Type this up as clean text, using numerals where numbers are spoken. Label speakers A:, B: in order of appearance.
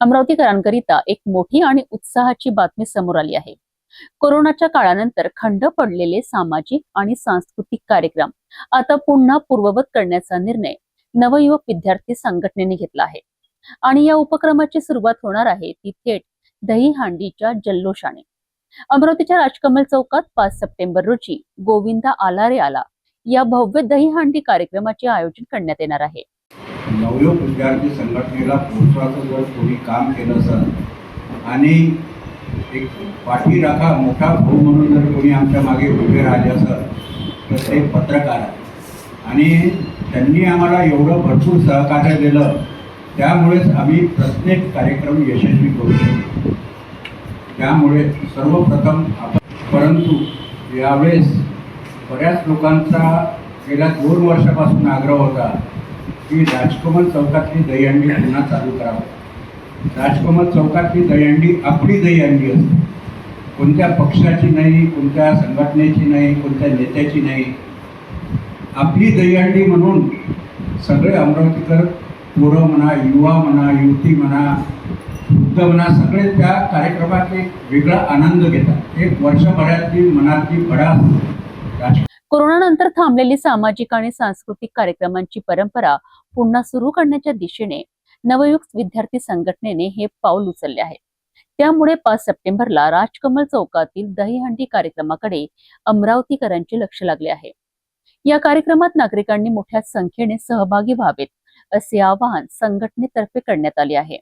A: अमरावतीकरांकरिता एक मोठी आणि उत्साहाची बातमी समोर आली आहे। कोरोनाच्या काळानंतर खंड पडलेले सामाजिक आणि सांस्कृतिक कार्यक्रम आता पुन्हा पूर्ववत करण्याचा निर्णय नवयुवक विद्यार्थी संघटनेने घेतला आहे आणि या उपक्रमाची सुरुवात होणार आहे ती थेट दहीहंडीच्या जल्लोषाने। अमरावतीच्या राजकमल चौकात 5 सप्टेंबर रोजी गोविंदा आला रे आला या भव्य दहीहंडी कार्यक्रमाचे आयोजन करण्यात येणार आहे।
B: नवयुवक विद्यार्थी संघटनेला पोहोचवायचं जर कोणी काम केलं असेल आणि एक पाठीराखा मोठा भाऊ म्हणून जर कोणी आमच्या मागे उभे राहिले असेल तर ते पत्रकार आणि त्यांनी आम्हाला एवढं भरपूर सहकार्य दिलं, त्यामुळेच आम्ही प्रत्येक कार्यक्रम यशस्वी करू शकतो। त्यामुळे सर्वप्रथम परंतु यावेळेस बऱ्याच लोकांचा गेल्या 2 वर्षापासून आग्रह होता की राजकमल चौकातली दहीहंडी पुन्हा चालू करावं। राजकमल चौकातली दहीहंडी आपली दहीहंडी असते, कोणत्या पक्षाची नाही, कोणत्या संघटनेची नाही, कोणत्या नेत्याची नाही, आपली दहीहंडी म्हणून सगळे अमरावतीकर पोरं म्हणा, युवा म्हणा, युवती म्हणा, वृद्ध म्हणा, सगळे त्या कार्यक्रमात एक वेगळा आनंद घेतात। एक वर्षभरातली मनातली भडास
A: कोरोनानंतर थांबलेली सामाजिक आणि सांस्कृतिक कार्यक्रमांची परंपरा पुन्हा सुरू करण्याच्या दिशेने नवयुवक विद्यार्थी संघटनेने हे पाऊल उचलले आहे। त्यामुळे 5 सप्टेंबरला राजकमल चौकातील दहीहंडी कार्यक्रमाकडे अमरावतीकरांचे लक्ष लागले आहे। या कार्यक्रमात नागरिकांनी मोठ्या संख्येने सहभागी व्हावेत असे आवाहन संघटनेतर्फे करण्यात आले आहे।